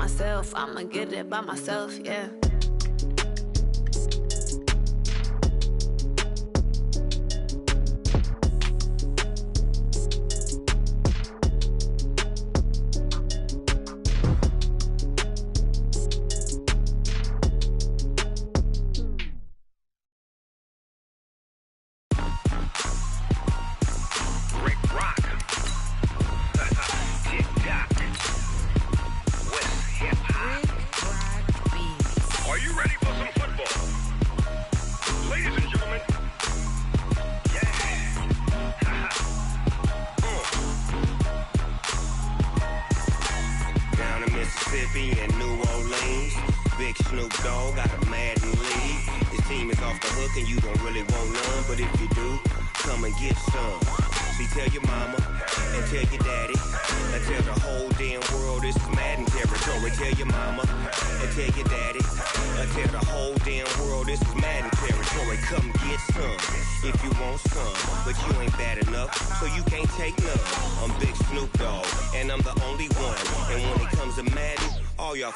myself. I'ma get it by myself, yeah.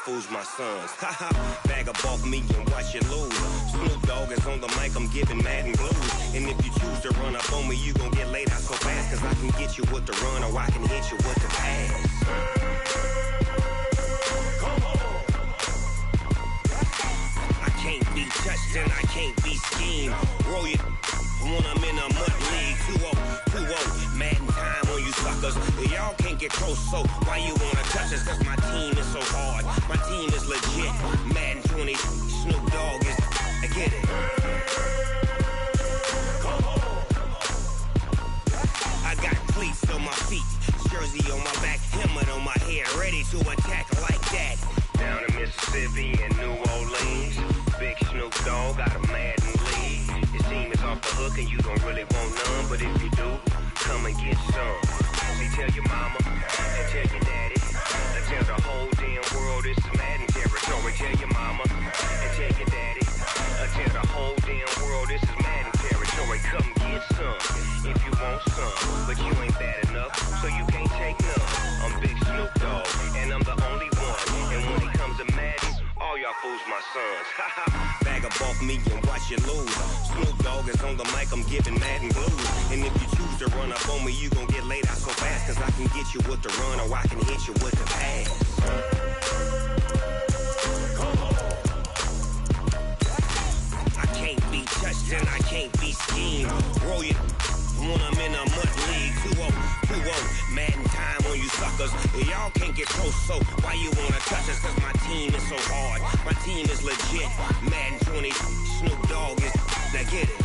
Fools my sons. Haha, bag up off me and watch you lose. Snoop Dogg is on the mic, I'm giving Madden blues. And if you choose to run up on me, you gon' get laid out so fast. Cause I can get you with the run or I can hit you with the pass. I can't be touched and I can't be schemed. Roll you when I'm in a mud league. 2-0, 2-0, Madden time on you suckers. Y'all can't get close, so why you wanna touch us? Cause my team is so hard. My team is legit. Madden 20, Snoop Dogg is. I get it. I got cleats on my feet, jersey on my back, helmet on my head, ready to attack like that. Down in Mississippi and New Orleans, big Snoop Dogg got a Madden lead. His team is off the hook and you don't really want none, but if you do, come and get some. See, tell your mama and tell your daddy. Tell the whole damn world this is Madden territory. Tell your mama and tell your daddy. Tell the whole damn world this is Madden territory. Come get some if you want some, but you ain't bad enough, so you can't take none. I'm Big Snoop Dogg, and I'm the only one. And when it comes to Madden, all y'all fools my sons. Bag up off me and watch you lose. Snoop Dogg is on the mic, I'm giving Madden blues. And if you choose to run up on me, you gon' get laid out so fast. Cause I can get you with the run or I can hit you with the pass. I can't be touched and I can't be schemed. Roll you when I'm in a mud league. 2-0, 2-0, Madden time on you suckers. Y'all can't get close, so why you wanna touch us? Cause my team is so hard. My team is legit. Madden 20, Snoop Dogg is. Now get it.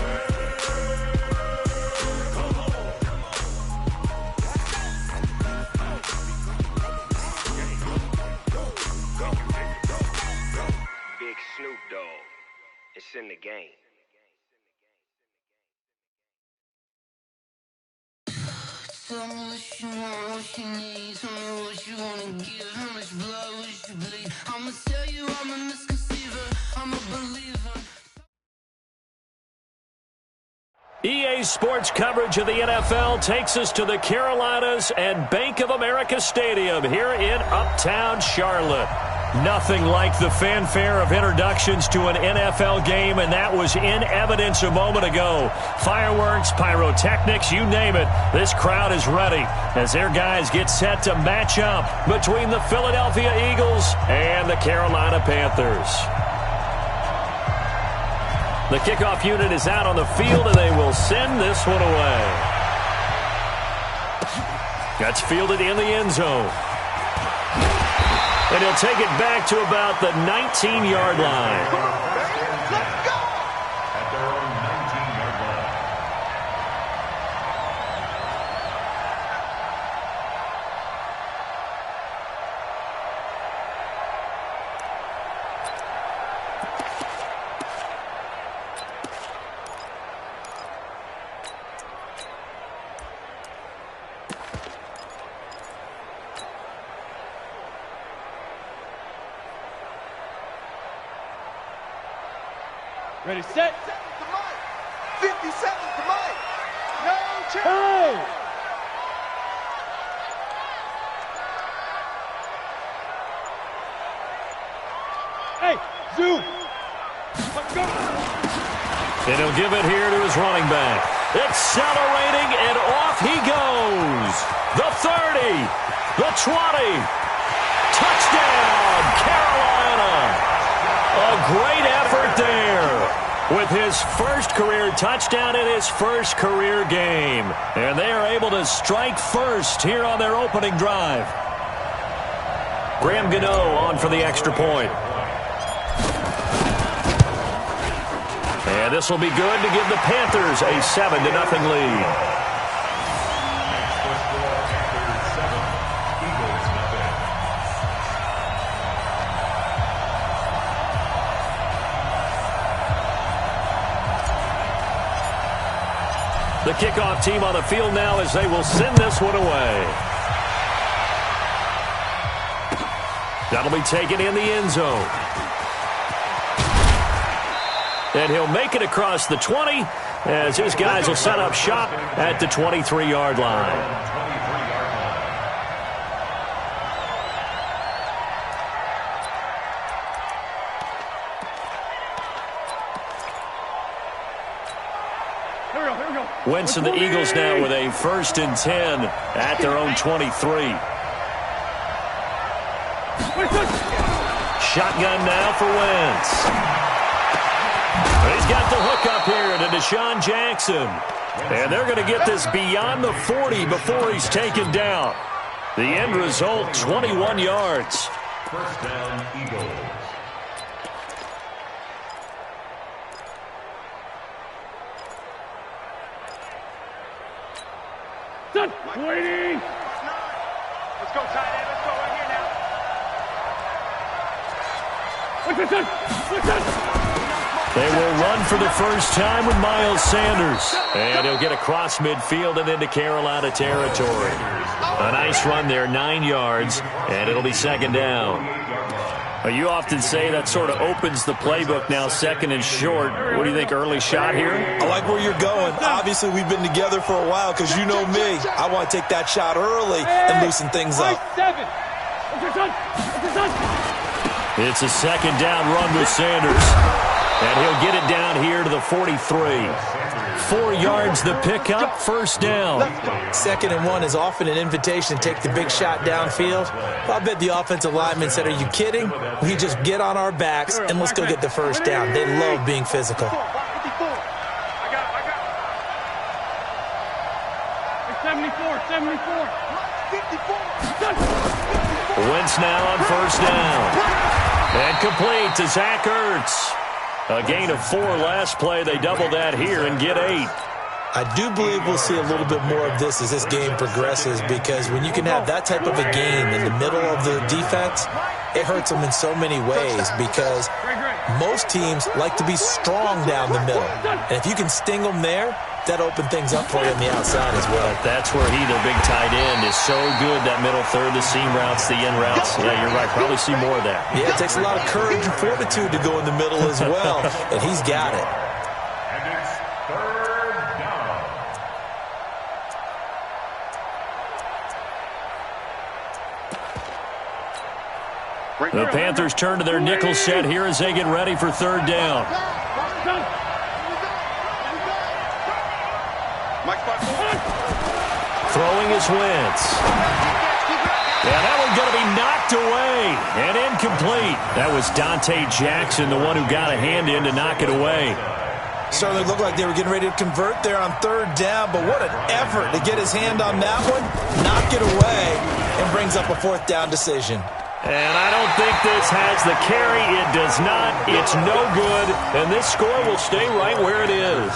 Big Snoop Dogg. It's in the game. Tell me what you want, what you need. Tell me what you wanna give. How much blood would you bleed? I'ma tell you I'm a misconceiver. I'm a believer. EA Sports coverage of the NFL takes us to the Carolinas and Bank of America Stadium here in Uptown Charlotte. Nothing like the fanfare of introductions to an NFL game, and that was in evidence a moment ago. Fireworks, pyrotechnics, you name it. This crowd is ready as their guys get set to match up between the Philadelphia Eagles and the Carolina Panthers. The kickoff unit is out on the field, and they will send this one away. That's fielded in the end zone. And he'll take it back to about the 19-yard line. Ready, set. 50 seconds to Mike. No chance. Hey. Hey, zoom. Let's go. And he'll give it here to his running back. Accelerating, and off he goes. The 30, the 20. Touchdown, Carolina. A great effort there with his first career touchdown in his first career game. And they are able to strike first here on their opening drive. Graham Gano on for the extra point. And this will be good to give the Panthers a 7-0 lead. The kickoff team on the field now as they will send this one away. That'll be taken in the end zone. And he'll make it across the 20 as his guys will set up shop at the 23-yard line. Wentz and the Eagles now with a 1st and 10 at their own 23. Shotgun now for Wentz. He's got the hook up here to Deshaun Jackson. And they're going to get this beyond the 40 before he's taken down. The end result, 21 yards. First down, Eagles. Waiting. Let's go, tight end. Let's go right here now. They will run for the first time with Miles Sanders. And he'll get across midfield and into Carolina territory. A nice run there, 9 yards, and it'll be 2nd down. You often say that sort of opens the playbook now, 2nd and short. What do you think, early shot here? I like where you're going. Obviously, we've been together for a while because you know me. I want to take that shot early and loosen things up. It's a 2nd down run with Sanders. And he'll get it down here to the 43. 4 yards the pickup, 1st down. 2nd and 1 is often an invitation to take the big shot downfield. I bet the offensive lineman said, are you kidding? We just get on our backs and let's go get the 1st down. They love being physical. 74. 54. Wentz now on 1st down. And complete to Zach Ertz. A gain of 4 last play. They double that here and get 8. I do believe we'll see a little bit more of this as this game progresses, because when you can have that type of a gain in the middle of the defense, it hurts them in so many ways, because most teams like to be strong down the middle. And if you can sting them there, that open things up for you on the outside as well. That's where their big tight end, is so good, that middle third, the seam routes, the in routes. Yeah, you're right. Probably see more of that. Yeah, it takes a lot of courage and fortitude to go in the middle as well, and he's got it. And it's 3rd down. The Panthers turn to their nickel set here as they get ready for 3rd down. Throwing is Wentz. Yeah, that one's going to be knocked away and incomplete. That was Dante Jackson, the one who got a hand in to knock it away. Starting to look like they were getting ready to convert there on 3rd down, but what an effort to get his hand on that one, knock it away, and brings up a 4th down decision. And I don't think this has the carry. It does not. It's no good. And this score will stay right where it is.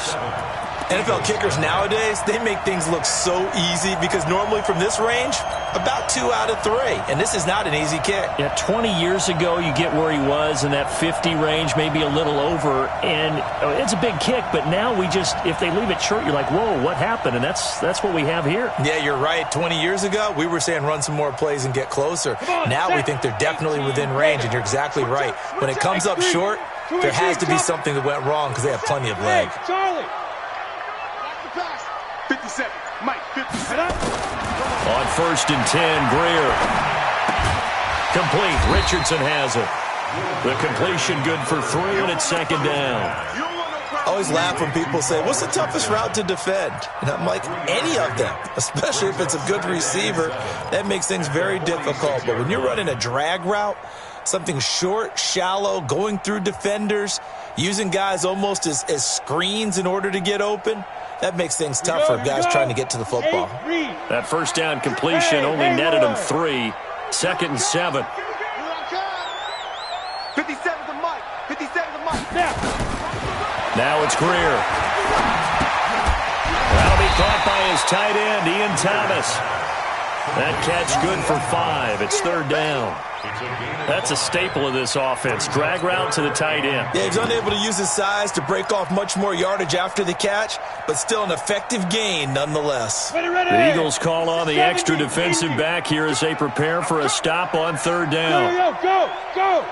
NFL kickers nowadays, they make things look so easy, because normally from this range, about 2 out of 3. And this is not an easy kick. Yeah, 20 years ago, you get where he was in that 50 range, maybe a little over. And it's a big kick, but now we just, if they leave it short, you're like, whoa, what happened? And that's what we have here. Yeah, you're right. 20 years ago, we were saying run some more plays and get closer. Now we think they're definitely within range, and you're exactly right. When it comes up short, there has to be something that went wrong, because they have plenty of leg. Charlie. 57. Mike, 57. On 1st and 10, Greer. Complete. Richardson has it. The completion good for 3, and it's second down. I always laugh when people say, what's the toughest route to defend? And I'm like, any of them, especially if it's a good receiver. That makes things very difficult. But when you're running a drag route, something short, shallow, going through defenders, using guys almost as screens in order to get open, that makes things tough for guys trying to get to the football. That first down completion only netted him 3. Second and 7. 57 to Mike. 57 to Mike. Now it's Greer. That'll be caught by his tight end, Ian Thomas. That catch good for 5. It's third down. That's a staple of this offense. Drag route to the tight end. Yeah, he's unable to use his size to break off much more yardage after the catch, but still an effective gain nonetheless. The Eagles call on the extra defensive back here as they prepare for a stop on third down. Go, go.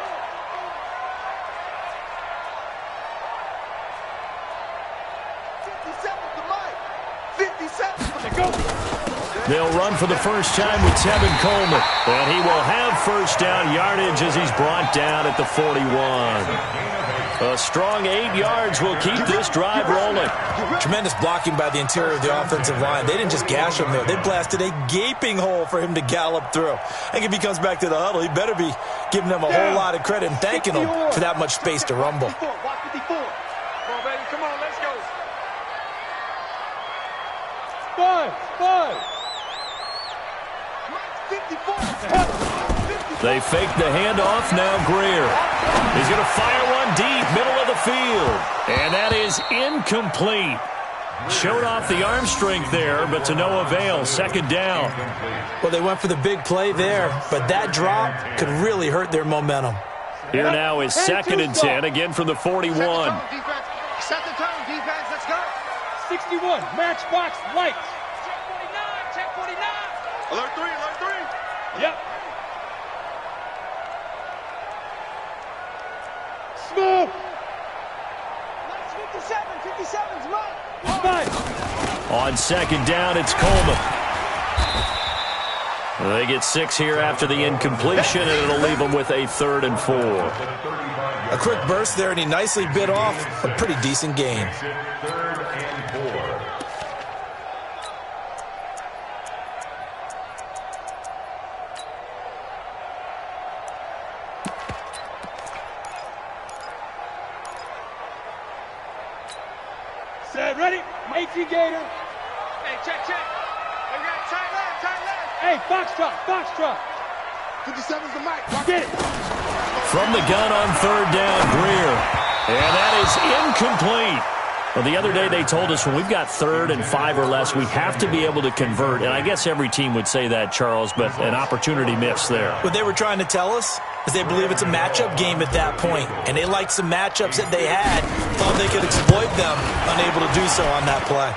They'll run for the first time with Tevin Coleman. And he will have first down yardage as he's brought down at the 41. A strong 8 yards will keep this drive rolling. Tremendous blocking by the interior of the offensive line. They didn't just gash him there. They blasted a gaping hole for him to gallop through. I think if he comes back to the huddle, he better be giving them a whole lot of credit and thanking them for that much space to rumble. Come on, baby. Come on, let's go. 5. They fake the handoff. Now Greer. He's going to fire one deep, middle of the field. And that is incomplete. Showed off the arm strength there, but to no avail. Second down. Well, they went for the big play there, but that drop could really hurt their momentum. Here now is second and 10, again from the 41. Set the tone, defense. Let's go. 61, matchbox lights. Check 49. Alert 3. Yep. Smoke. 57's mine. 5. On second down, it's Coleman. They get 6 here after the incompletion, and it'll leave them with a 3rd and 4. A quick burst there, and he nicely bit off a pretty decent gain. Set, ready? 18 Gator. Hey, check. We got tight left. Hey, Foxtrot. 57's the mic. Get it. From the gun on third down, Greer. And that is incomplete. Well, the other day they told us when we've got 3rd and 5 or less, we have to be able to convert. And I guess every team would say that, Charles, but an opportunity missed there. What they were trying to tell us is they believe it's a matchup game at that point, and they liked some matchups that they had, thought they could exploit them, unable to do so on that play.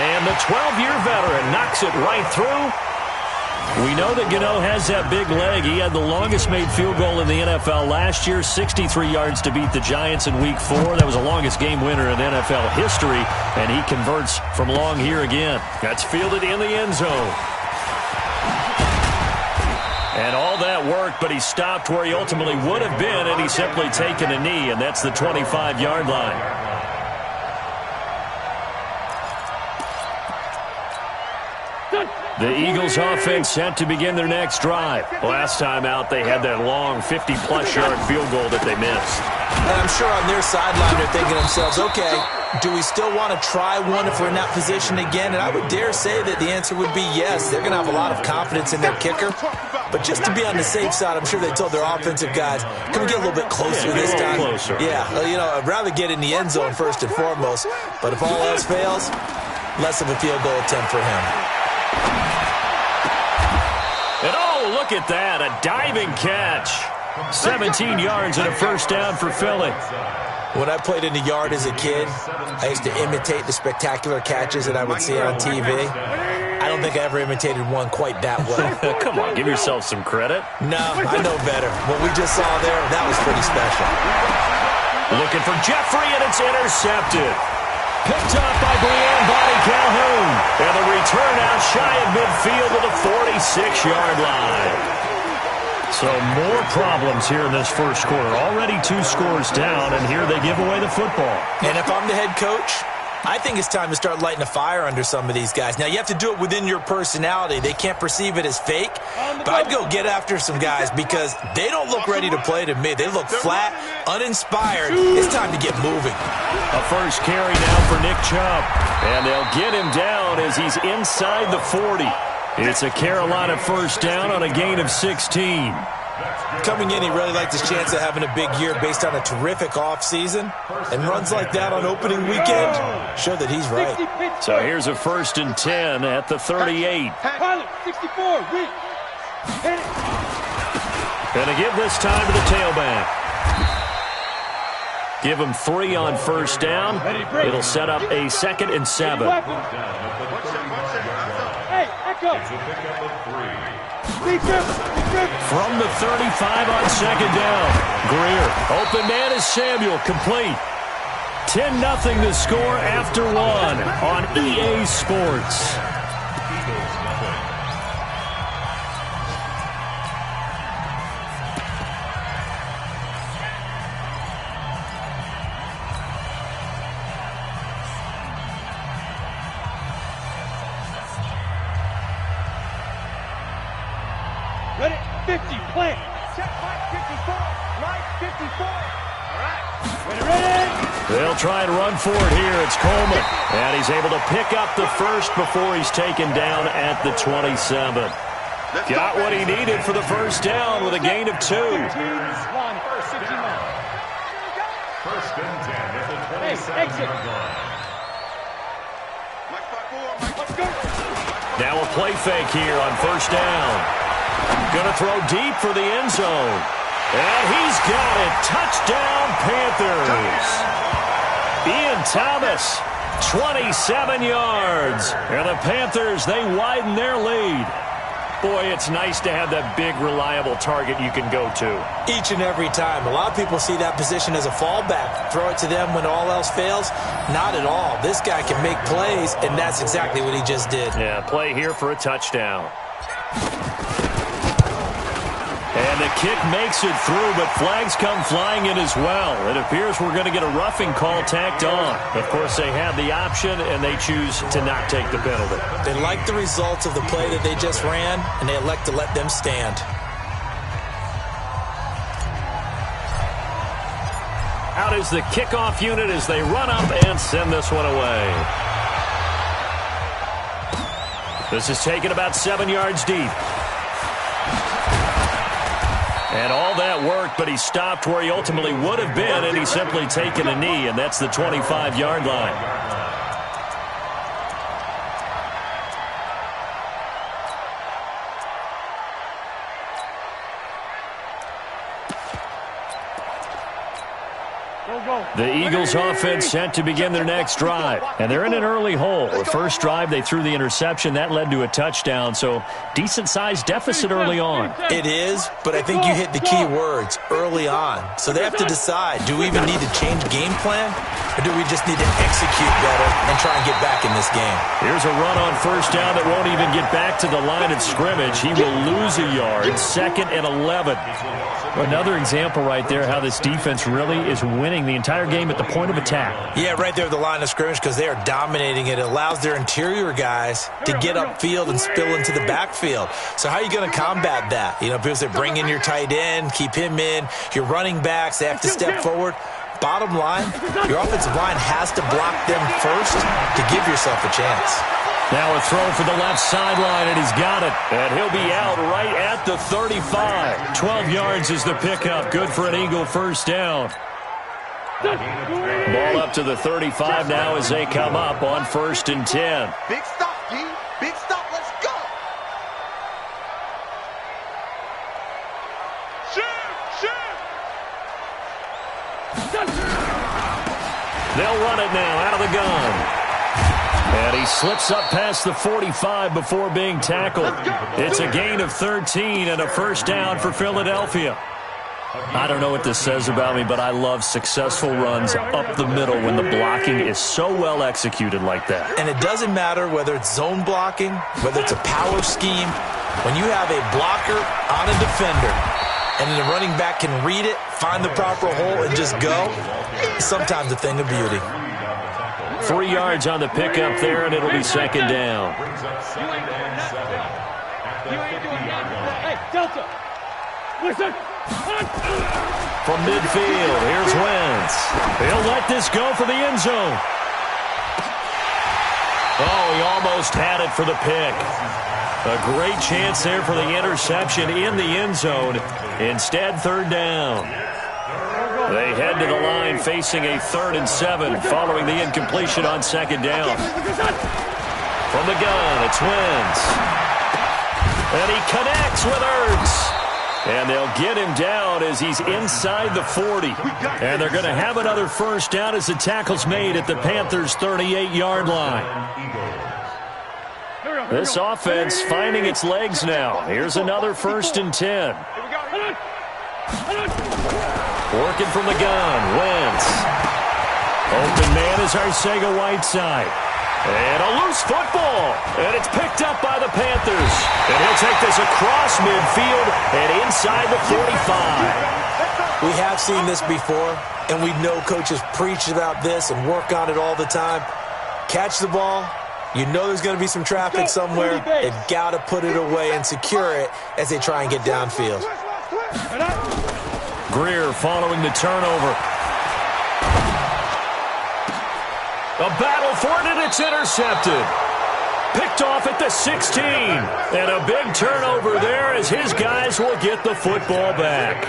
And the 12-year veteran knocks it right through. We know that Gano has that big leg. He had the longest made field goal in the NFL last year, 63 yards to beat the Giants in Week 4. That was the longest game winner in NFL history, and he converts from long here again. That's fielded in the end zone. And all that worked, but he stopped where he ultimately would have been, and he's simply taken a knee, and that's the 25-yard line. The Eagles offense set to begin their next drive. Last time out, they had that long 50-plus yard field goal that they missed. And I'm sure on their sideline they're thinking to themselves, okay, do we still want to try one if we're in that position again? And I would dare say that the answer would be yes. They're going to have a lot of confidence in their kicker. But just to be on the safe side, I'm sure they told their offensive guys, can we get a little bit closer this time? Closer. Yeah, I'd rather get in the end zone first and foremost. But if all else fails, less of a field goal attempt for him. And oh, look at that, a diving catch. 17 yards and a first down for Philly. When I played in the yard as a kid, I used to imitate the spectacular catches that I would see on TV. I don't think I ever imitated one quite that well. Come on, give yourself some credit. No, I know better. What we just saw there, that was pretty special. Looking for Jeffrey, and it's intercepted. Picked up by Brianne Bonnie Calhoun. And the return out shy of midfield to the 46-yard line. So more problems here in this first quarter. Already 2 scores down, and here they give away the football. And if I'm the head coach, I think it's time to start lighting a fire under some of these guys. Now, you have to do it within your personality. They can't perceive it as fake. But I'd go get after some guys because they don't look ready to play to me. They look flat, uninspired. It's time to get moving. A first carry now for Nick Chubb. And they'll get him down as he's inside the 40. It's a Carolina first down on a gain of 16. Coming in, he really liked his chance of having a big year based on a terrific offseason. And runs like that on opening weekend show that he's right. So here's a 1st and 10 at the 38. Pilot, 64, weak. Gonna give this time to the tailback. Give him 3 on first down. It'll set up a 2nd and 7. Hey, echo. From the 35 on 2nd down. Greer. Open man is Samuel. Complete. 10-0 the score after 1 on EA Sports. Ready? 50, plant. Check Mike 54. Mike 54. All right. Ready. They'll try and run for it here. It's Coleman. And he's able to pick up the first before he's taken down at the 27. Got what he needed for the first down with a gain of 2. First and 10 at the 27-yard line. Now a play fake here on first down. Gonna throw deep for the end zone. And he's got it. Touchdown, Panthers. Ian Thomas, 27 yards. And the Panthers, they widen their lead. Boy, it's nice to have that big, reliable target you can go to. Each and every time. A lot of people see that position as a fallback. Throw it to them when all else fails. Not at all. This guy can make plays, and that's exactly what he just did. Yeah, play here for a touchdown. And the kick makes it through, but flags come flying in as well. It appears we're going to get a roughing call tacked on. Of course, they have the option, and they choose to not take the penalty. They like the results of the play that they just ran, and they elect to let them stand. Out is the kickoff unit as they run up and send this one away. This is taken about 7 yards deep. And all that worked, but he stopped where he ultimately would have been, and he's simply taken a knee, and that's the 25-yard line. The Eagles offense set to begin their next drive. And they're in an early hole. The first drive, they threw the interception. That led to a touchdown. So decent-sized deficit early on. It is, but I think you hit the key words, early on. So they have to decide, do we even need to change game plan? Or do we just need to execute better and try and get back in this game? Here's a run on first down that won't even get back to the line of scrimmage. He will lose a yard. 2nd and 11. Another example right there how this defense really is winning the entire game at the point of attack. Yeah, right there at the line of scrimmage because they are dominating it. It allows their interior guys to get upfield and spill into the backfield. So how are you going to combat that? You know, people say bring in your tight end, keep him in. Your running backs, they have to step forward. Bottom line, your offensive line has to block them first to give yourself a chance. Now a throw for the left sideline, and he's got it. And he'll be out right at the 35. 12 yards is the pickup. Good for an Eagle first down. Ball up to the 35 now as they come up on 1st and 10. Big stop, D. Big stop. Let's go. They'll run it now out of the gun. And he slips up past the 45 before being tackled. It's a gain of 13 and a first down for Philadelphia. I don't know what this says about me, but I love successful runs up the middle when the blocking is so well executed like that. And it doesn't matter whether it's zone blocking, whether it's a power scheme. When you have a blocker on a defender, and the running back can read it, find the proper hole, and just go, it's sometimes a thing of beauty. 3 yards on the pickup there, and it'll be second down. Hey, Delta! Listen! From midfield, here's Wentz. He'll let this go for the end zone. Oh, he almost had it for the pick. A great chance there for the interception in the end zone. Instead, third down. They head to the line facing a 3rd and 7 following the incompletion on second down. From the gun, it's Wentz. And he connects with Ertz. And they'll get him down as he's inside the 40. And they're going to have another first down as the tackle's made at the Panthers' 38-yard line. This offense finding its legs now. Here's another 1st and 10. Working from the gun, Wentz. Open man is Arcega-Whiteside. And a loose football. And it's picked up by the Panthers. And he'll take this across midfield and inside the 45. We have seen this before, and we know coaches preach about this and work on it all the time. Catch the ball. You know there's going to be some traffic somewhere. They've got to put it away and secure it as they try and get downfield. Greer following the turnover. A battle for it, and it's intercepted. Picked off at the 16. And a big turnover there as his guys will get the football back.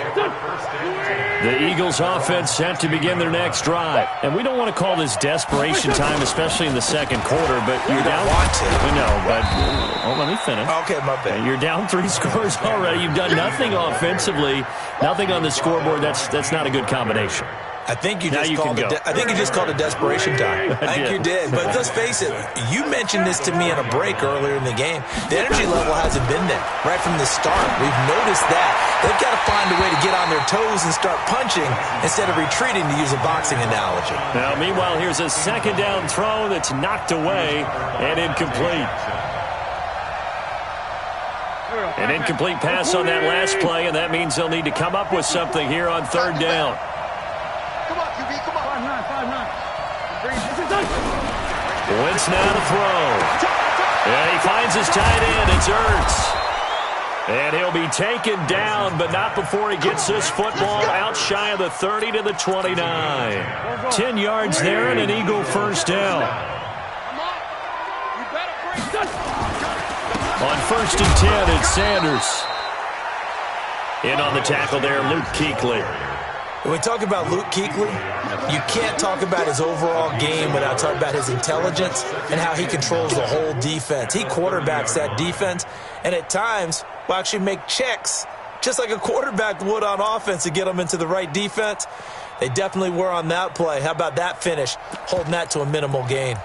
The Eagles offense set to begin their next drive. And we don't want to call this desperation time, especially in the second quarter, but you're down. Want to. We know, but let me finish. Okay, my bad. You're down 3 scores already. You've done nothing offensively, nothing on the scoreboard. That's not a good combination. I think you just called it desperation time. I think you did. But let's face it, you mentioned this to me in a break earlier in the game. The energy level hasn't been there right from the start. We've noticed that. They've got to find a way to get on their toes and start punching instead of retreating, to use a boxing analogy. Now, meanwhile, here's a second down throw that's knocked away and incomplete. An incomplete pass on that last play, and that means they'll need to come up with something here on third down. Wentz now to throw. And he finds his tight end. It's Ertz. And he'll be taken down, but not before he gets this football out shy of the 30 to the 29. 10 yards there and an Eagle first down. On 1st and 10, it's Sanders. In on the tackle there, Luke Kuechly. When we talk about Luke Kuechly, you can't talk about his overall game without talking about his intelligence and how he controls the whole defense. He quarterbacks that defense, and at times will actually make checks, just like a quarterback would on offense, to get them into the right defense. They definitely were on that play. How about that finish, holding that to a minimal gain?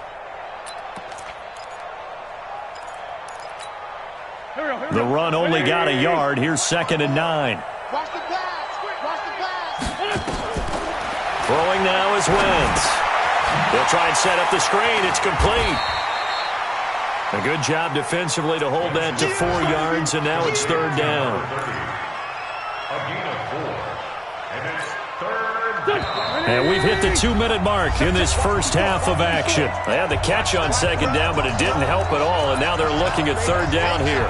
The run only got a yard. Here's 2nd and 9. Throwing now is Wentz. They'll try and set up the screen. It's complete. A good job defensively to hold that to 4 yards, and now it's third down. And we've hit the 2-minute mark in this first half of action. They had the catch on second down, but it didn't help at all, and now they're looking at third down here.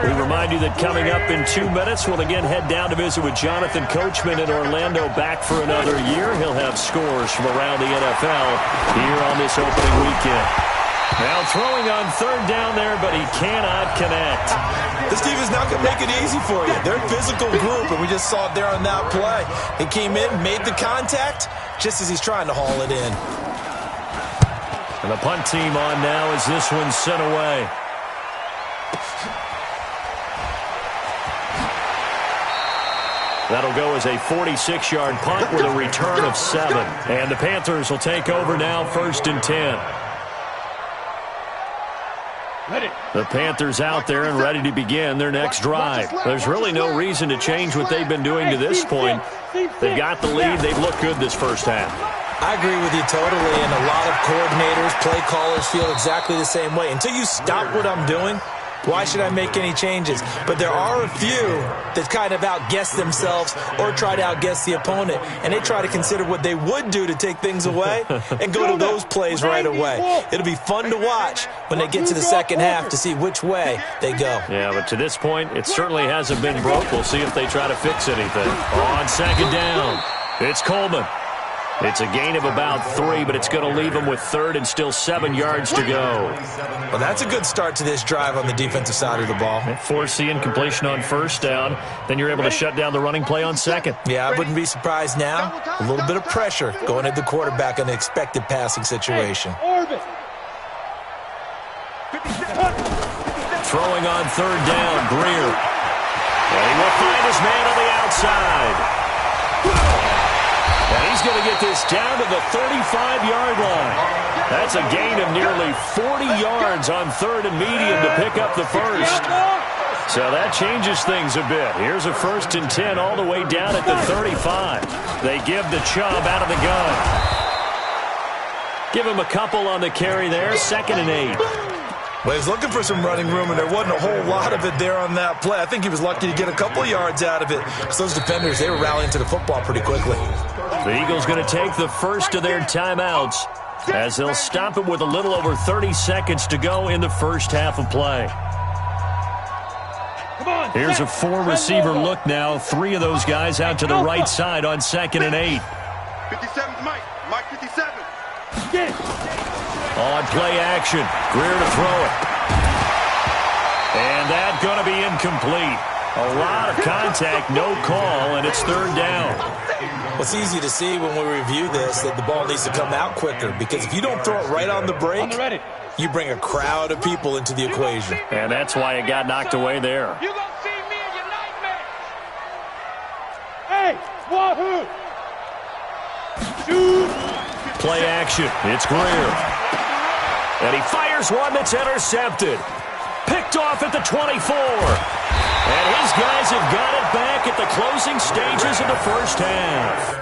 We remind you that coming up in 2 minutes, we'll again head down to visit with Jonathan Coachman in Orlando, back for another year. He'll have scores from around the NFL here on this opening weekend. Now throwing on third down there, but he cannot connect. This team is not going to make it easy for you. They're a physical group, and we just saw it there on that play. He came in, made the contact, just as he's trying to haul it in. And the punt team on now as this one's sent away. That'll go as a 46-yard punt with a return of 7. And the Panthers will take over now, 1st and 10. The Panthers out there and ready to begin their next drive. There's really no reason to change what they've been doing to this point. They've got the lead. They've looked good this first half. I agree with you totally, and a lot of coordinators, play callers feel exactly the same way. Until you stop what I'm doing, why should I make any changes? But there are a few that kind of outguess themselves or try to outguess the opponent, and they try to consider what they would do to take things away and go to those plays right away. It'll be fun to watch when they get to the second half to see which way they go. Yeah, but to this point, it certainly hasn't been broke. We'll see if they try to fix anything. On second down, it's Coleman. It's a gain of about 3, but it's going to leave them with third and still 7 yards to go. Well, that's a good start to this drive on the defensive side of the ball. Forcing incompletion on first down. Then you're able to shut down the running play on second. Yeah, I wouldn't be surprised now. A little bit of pressure going at the quarterback in an expected passing situation. Throwing on third down, Greer. And he will find his man on the outside. And he's going to get this down to the 35-yard line. That's a gain of nearly 40 yards on third and medium to pick up the first. So that changes things a bit. Here's a 1st and 10 all the way down at the 35. They give the Chubb out of the gun. Give him a couple on the carry there, 2nd and 8. Well, he was looking for some running room, and there wasn't a whole lot of it there on that play. I think he was lucky to get a couple yards out of it because those defenders, they were rallying to the football pretty quickly. The Eagles going to take the first of their timeouts as they'll stop it with a little over 30 seconds to go in the first half of play. Here's a 4-receiver look now. 3 of those guys out to the right side on 2nd and 8. 57's Mike. Mike 57. On play action, Greer to throw it. And that's going to be incomplete. A lot of contact, no call, and it's third down. Well, it's easy to see when we review this that the ball needs to come out quicker because if you don't throw it right on the break, you bring a crowd of people into the equation. And that's why it got knocked away there. You gonna see me in your nightmare. Hey, wahoo! Shoot! Play action, it's Greer. And he fires one that's intercepted. Picked off at the 24. And his guys have got it back at the closing stages of the first half.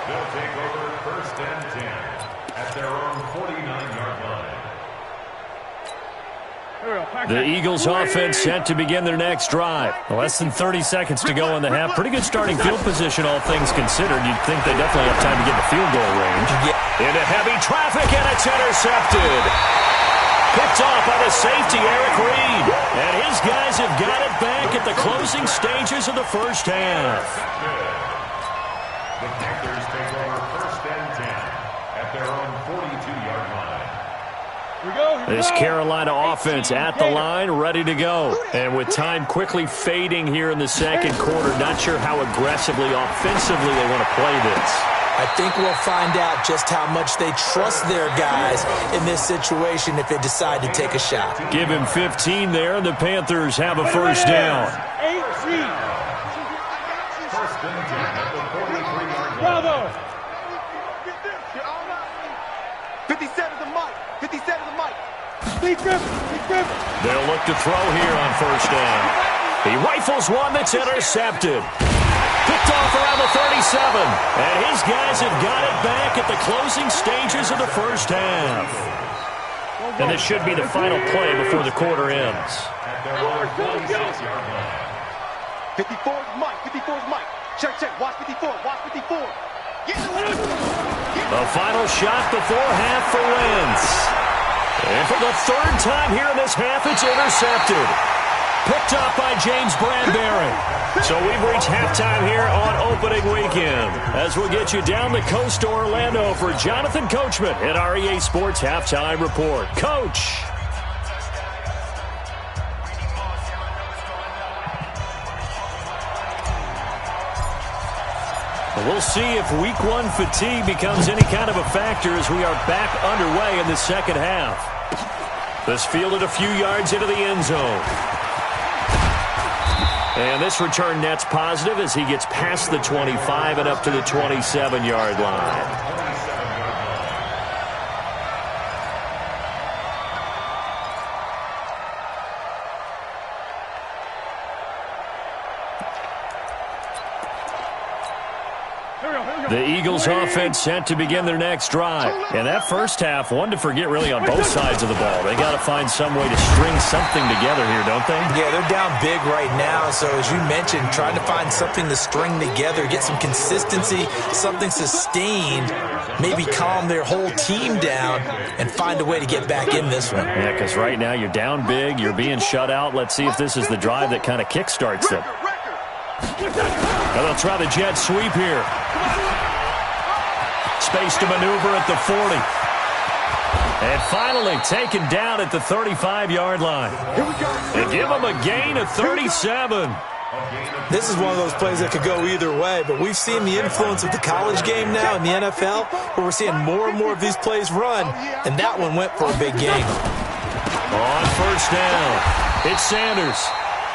They'll take over 1st and 10 at their own 49-yard line. The Eagles offense set to begin their next drive. Less than 30 seconds to go in the half. Pretty good starting field position, all things considered. You'd think they definitely have time to get the field goal range. Into heavy traffic, and it's intercepted. Picked off by the safety, Eric Reed. And his guys have got it back at the closing stages of the first half. The Panthers take over 1st and 10 at their own 42-yard line. This Carolina offense at the line, ready to go. And with time quickly fading here in the second quarter, not sure how aggressively, offensively they want to play this. I think we'll find out just how much they trust their guys in this situation if they decide to take a shot. Give him 15 there, and the Panthers have a first down. 18. 1st and 10 at the 43-yard line. Bravo. 57's the Mike. 57's the Mike. They'll look to throw here on first down. He rifles one that's intercepted. Picked off around the 37. And his guys have got it back at the closing stages of the first half. And this should be the final play before the quarter ends. At their own 46-yard line. 54's Mike. 54's Mike. Check. Watch 54. Watch 54. The final shot before half for Wentz. And for the third time here in this half, it's intercepted. Picked up by James Bradbury. So we've reached halftime here on opening weekend. As we'll get you down the coast to Orlando for Jonathan Coachman at our EA Sports Halftime Report. Coach. We'll see if week one fatigue becomes any kind of a factor as we are back underway in the second half. This fielded a few yards into the end zone. And this return net's positive as he gets past the 25 and up to the 27-yard line. The Eagles offense set to begin their next drive. And that first half, one to forget really on both sides of the ball. They got to find some way to string something together here, don't they? Yeah, they're down big right now. So as you mentioned, trying to find something to string together, get some consistency, something sustained, maybe calm their whole team down and find a way to get back in this one. Yeah, because right now you're down big, you're being shut out. Let's see if this is the drive that kind of kickstarts them. Well, they'll try the jet sweep here. Space to maneuver at the 40. And finally taken down at the 35-yard line. They give them a gain of 37. This is one of those plays that could go either way, but we've seen the influence of the college game now in the NFL, where we're seeing more and more of these plays run, and that one went for a big gain. On first down, it's Sanders.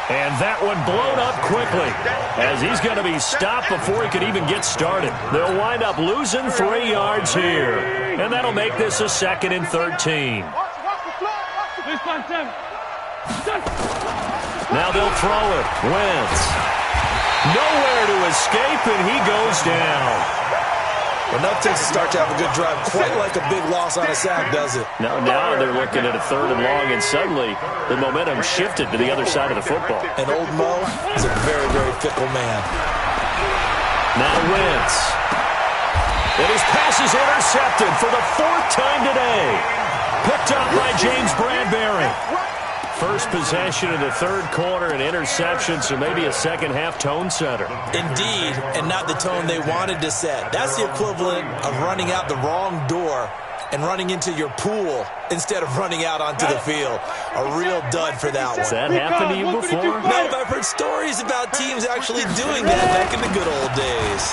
And that one blown up quickly as he's going to be stopped before he could even get started. They'll wind up losing 3 yards here. And that'll make this a 2nd and 13. Now they'll throw it. Wentz. Nowhere to escape, and he goes down. Enough takes to start to have a good drive, quite like a big loss on a sack, does it? Now they're looking at a 3rd and long, and suddenly the momentum shifted to the other side of the football. And old Mo is a very, very fickle man. Now Wentz. And his pass is intercepted for the 4th time today. Picked up by James Bradbury. First possession of the 3rd quarter, an interception, so maybe a second-half tone setter. Indeed, and not the tone they wanted to set. That's the equivalent of running out the wrong door and running into your pool instead of running out onto the field. A real dud for that one. Has that happened to you before? No, but I've heard stories about teams actually doing that back in the good old days.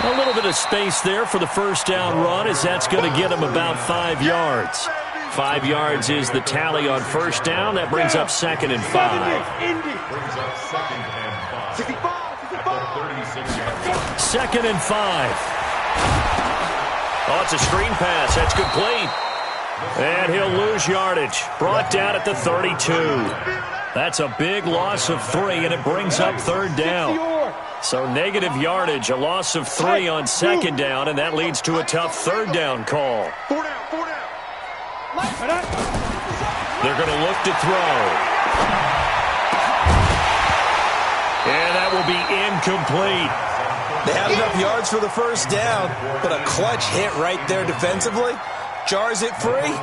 A little bit of space there for the first down run, as that's going to get him about 5 yards. 5 yards is the tally on first down. That brings up 2nd and 5. Brings up 2nd and 5. At the 36-yard line. 2nd and 5. Oh, it's a screen pass. That's complete. And he'll lose yardage. Brought down at the 32. That's a big loss of 3, and it brings up 3rd down. So negative yardage, a loss of 3 on 2nd down, and that leads to a tough 3rd down call. They're going to look to throw. And that will be incomplete. They had enough yards for the first down, but a clutch hit right there defensively. Jars it free.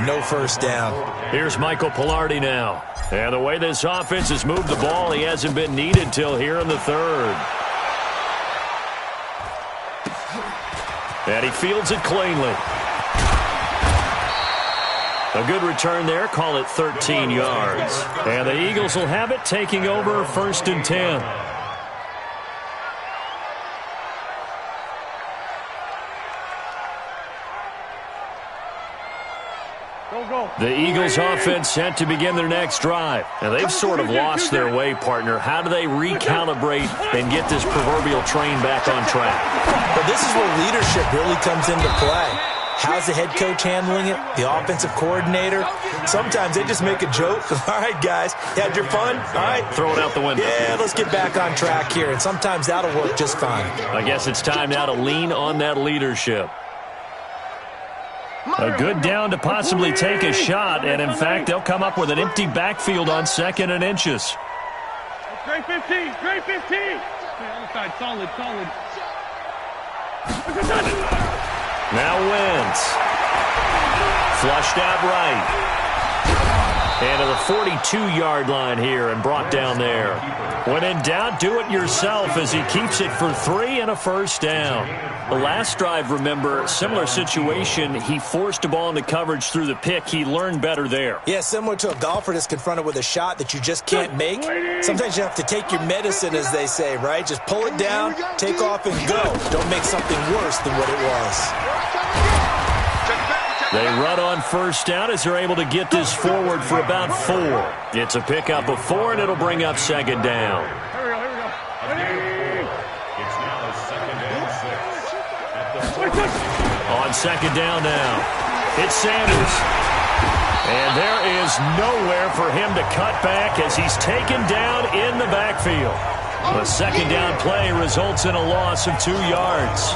No first down. Here's Michael Pilardi now. And the way this offense has moved the ball, he hasn't been needed till here in the 3rd. And he fields it cleanly. A good return there. Call it 13 yards. And the Eagles will have it, taking over 1st and 10. The Eagles offense set to begin their next drive. And they've sort of lost their way, partner. How do they recalibrate and get this proverbial train back on track? Well, this is where leadership really comes into play. How's the head coach handling it? The offensive coordinator? Sometimes they just make a joke. All right, guys, you had your fun? All right. Throw it out the window. Yeah, let's get back on track here. And sometimes that'll work just fine. I guess it's time now to lean on that leadership. A good down to possibly take a shot, and in fact, they'll come up with an empty backfield on 2nd and inches. Great 15, great 15. Okay, other side, solid. Now Wentz. Flushed out right. And to the 42-yard line here and brought down there. When in doubt, do it yourself as he keeps it for 3 and a first down. The last drive, remember, similar situation. He forced a ball into coverage through the pick. He learned better there. Yeah, similar to a golfer that's confronted with a shot that you just can't make. Sometimes you have to take your medicine, as they say, right? Just pull it down, take off, and go. Don't make something worse than what it was. They run on first down as they're able to get this forward for about 4. It's a pickup of 4, and it'll bring up second down. Here we go. It's now second and 6. On second down now, it's Sanders. And there is nowhere for him to cut back as he's taken down in the backfield. The second down play results in a loss of 2 yards.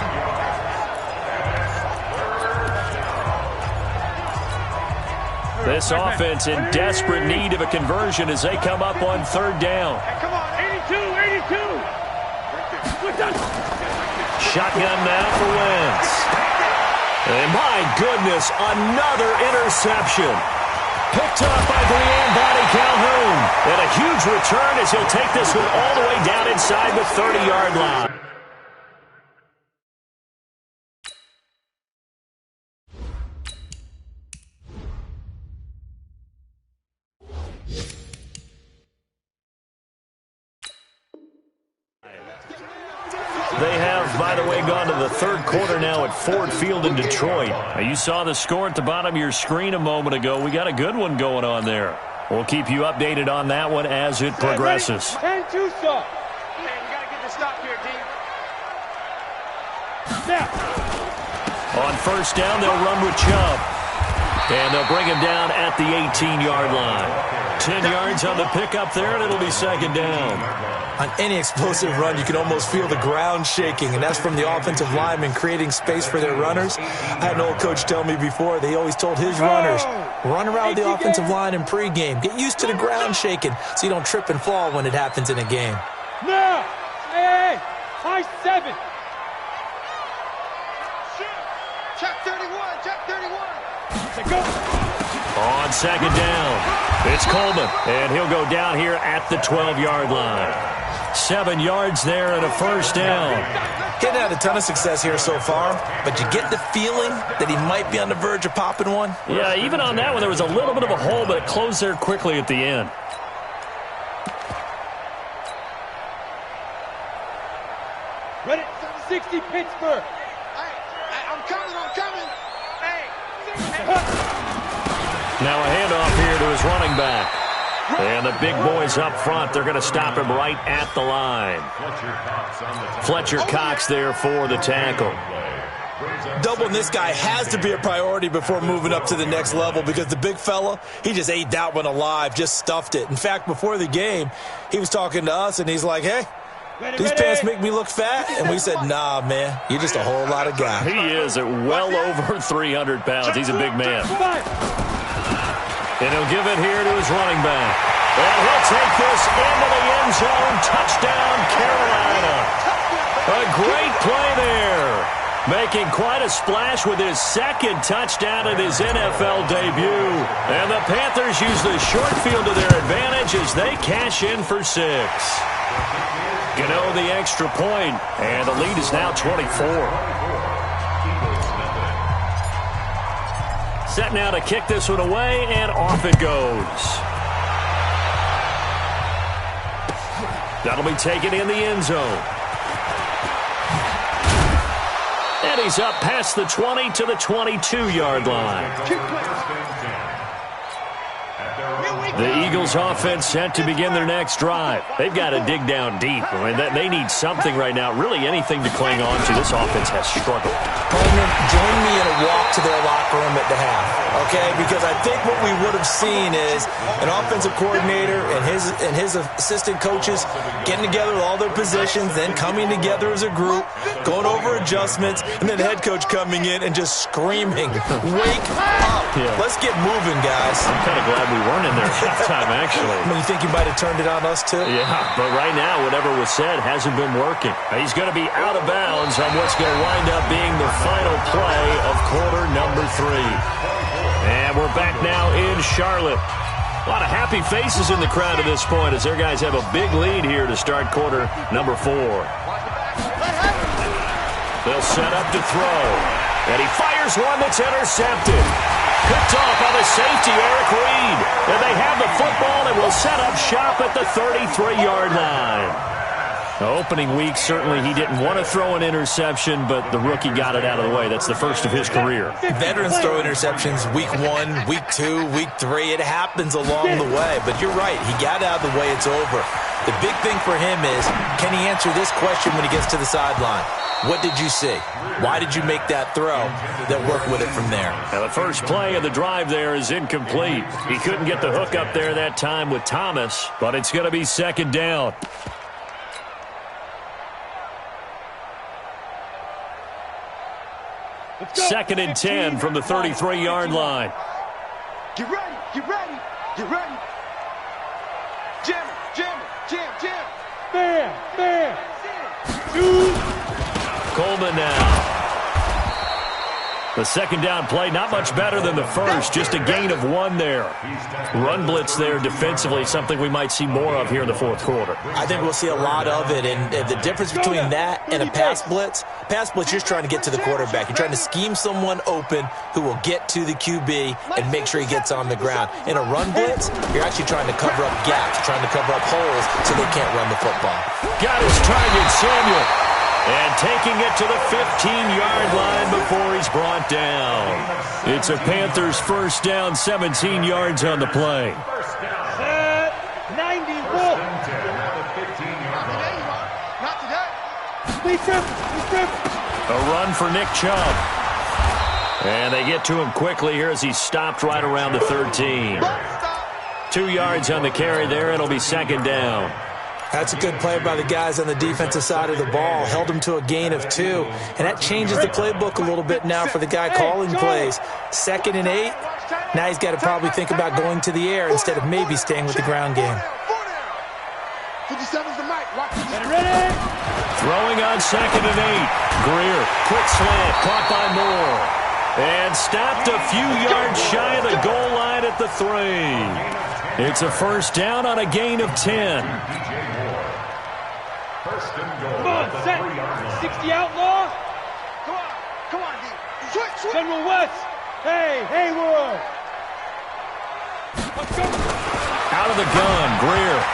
This offense in desperate need of a conversion as they come up on third down. Come on, 82. Shotgun now for Wentz. And my goodness, another interception. Picked up by Brian Body Calhoun. And a huge return as he'll take this one all the way down inside the 30-yard line. They have, by the way, gone to the third quarter now at Ford Field in Detroit. Now, you saw the score at the bottom of your screen a moment ago. We got a good one going on there. We'll keep you updated on that one as it progresses. 10-2 stop. Man, you got to get the stop here, D. Snap. On first down, they'll run with Chubb. And they'll bring him down at the 18-yard line. 10 yards on the pickup there, and it'll be second down. On any explosive run, you can almost feel the ground shaking, and that's from the offensive linemen creating space for their runners. I had an old coach tell me before, they always told his runners, run around the offensive line in pregame. Get used to the ground shaking so you don't trip and fall when it happens in a game. Now, hey, high 7. Check 31. Go. On second down, it's Coleman, and he'll go down here at the 12-yard line. 7 yards there and a first down. Getting had a ton of success here so far, but you get the feeling that he might be on the verge of popping one? Yeah, even on that one, there was a little bit of a hole, but it closed there quickly at the end. Ready? 60 Pittsburgh. I'm coming. Now a handoff here to his running back. And the big boys up front, they're going to stop him right at the line. Fletcher Cox there for the tackle. Doubling this guy has to be a priority before moving up to the next level because the big fella, he just ate that one alive, just stuffed it. In fact, before the game, he was talking to us, and he's like, hey, these pants make me look fat? And we said, nah, man, you're just a whole lot of guy. He is at well over 300 pounds. He's a big man. And he'll give it here to his running back. And he'll take this into the end zone. Touchdown, Carolina. A great play there. Making quite a splash with his second touchdown in his NFL debut. And the Panthers use the short field to their advantage as they cash in for 6. Gano the extra point, and the lead is now 24. Set now to kick this one away, and off it goes. That'll be taken in the end zone. And he's up past the 20 to the 22-yard line. The Eagles offense set to begin their next drive. They've got to dig down deep. I mean, they need something right now, really anything to cling on to. This offense has struggled. Partner, join me in a walk to their locker room at the half, okay? Because I think what we would have seen is an offensive coordinator and his assistant coaches getting together with all their positions, then coming together as a group, going over adjustments, and then the head coach coming in and just screaming, wake up. Yeah. Let's get moving, guys. I'm kind of glad we weren't in there at halftime, actually. I mean, you think you might have turned it on us, too? Yeah, but right now, whatever was said hasn't been working. He's going to be out of bounds on what's going to wind up being the final play of quarter number 3. And we're back now in Charlotte. A lot of happy faces in the crowd at this point as their guys have a big lead here to start quarter number 4. They'll set up to throw. And he fires one that's intercepted. Picked off by the safety, Eric Reed. And they have the football and will set up shop at the 33-yard line. Opening week, certainly he didn't want to throw an interception, but the rookie got it out of the way. That's the first of his career. Veterans throw interceptions week 1, week 2, week 3. It happens along the way. But you're right. He got out of the way. It's over. The big thing for him is, can he answer this question when he gets to the sideline? What did you see? Why did you make that throw? Then work with it from there. Now, the first play of the drive there is incomplete. He couldn't get the hook up there that time with Thomas, but it's going to be second down. Second and 10 from the 33-yard line. Get ready, get ready, get ready. Jam, jam, jam, jam. Bam, bam. Coleman now. The second down play, not much better than the first, just a gain of 1 there. Run blitz there defensively, something we might see more of here in the fourth quarter. I think we'll see a lot of it, and the difference between that and a pass blitz, you're just trying to get to the quarterback. You're trying to scheme someone open who will get to the QB and make sure he gets on the ground. In a run blitz, you're actually trying to cover up gaps, trying to cover up holes so they can't run the football. Got his target, Samuel. And taking it to the 15-yard line before he's brought down. It's a Panthers first down, 17 yards on the play. 94. A run for Nick Chubb. And they get to him quickly here as he stopped right around the 13. 2 yards on the carry there. It'll be second down. That's a good play by the guys on the defensive side of the ball. Held him to a gain of 2. And that changes the playbook a little bit now for the guy calling plays. 2nd and 8. Now he's got to probably think about going to the air instead of maybe staying with the ground game. 57's the mic. Throwing on 2nd and 8. Greer, quick slant, caught by Moore. And stopped a few yards shy of the goal line at the 3. It's a first down on a gain of 10. Come on, set. 60 outlaw. Come on, D. General West. Hey, Haywood. Let's go. Out of the gun, Greer.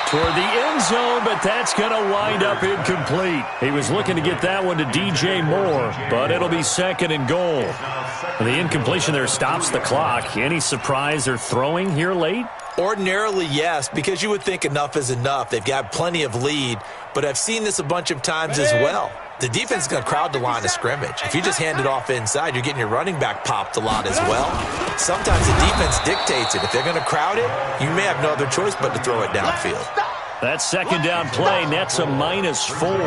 Toward the end zone, but that's going to wind up incomplete. He was looking to get that one to DJ Moore, but it'll be 2nd and goal. The incompletion there stops the clock. Any surprise they're throwing here late? Ordinarily, yes, because you would think enough is enough. They've got plenty of lead, but I've seen this a bunch of times as well. The defense is going to crowd the line of scrimmage. If you just hand it off inside, you're getting your running back popped a lot as well. Sometimes the defense dictates it. If they're going to crowd it, you may have no other choice but to throw it downfield. That second down play nets a -4.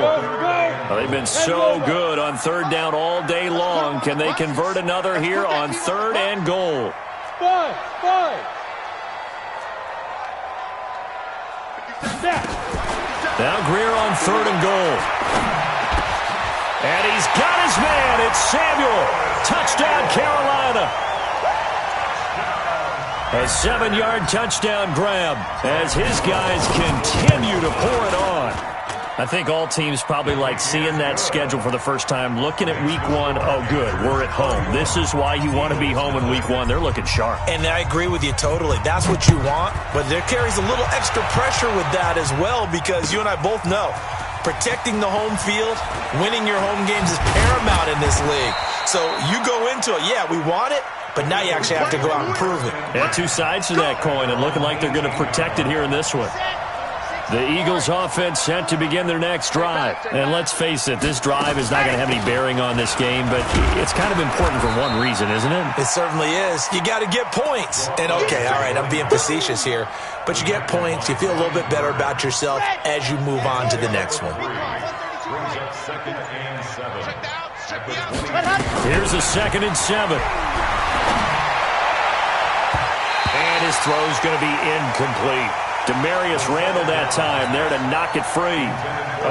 Well, they've been so good on third down all day long. Can they convert another here on 3rd and goal? Five. Now Greer on 3rd and goal. And he's got his man. It's Samuel. Touchdown, Carolina. A 7-yard touchdown grab as his guys continue to pour it on. I think all teams probably like seeing that schedule for the first time, looking at week 1. Oh, good, we're at home. This is why you want to be home in week 1. They're looking sharp. And I agree with you totally. That's what you want, but there carries a little extra pressure with that as well because you and I both know protecting the home field, winning your home games is paramount in this league. So you go into it, yeah, we want it, but now you actually have to go out and prove it. Yeah, 2 sides to that coin, and looking like they're going to protect it here in this one. The Eagles offense set to begin their next drive. And let's face it, this drive is not going to have any bearing on this game, but it's kind of important for one reason, isn't it? It certainly is. You got to get points. And okay, all right, I'm being facetious here, but you get points, you feel a little bit better about yourself as you move on to the next one. Here's a 2nd and 7. And his throw's going to be incomplete. Demarius Randall that time there to knock it free.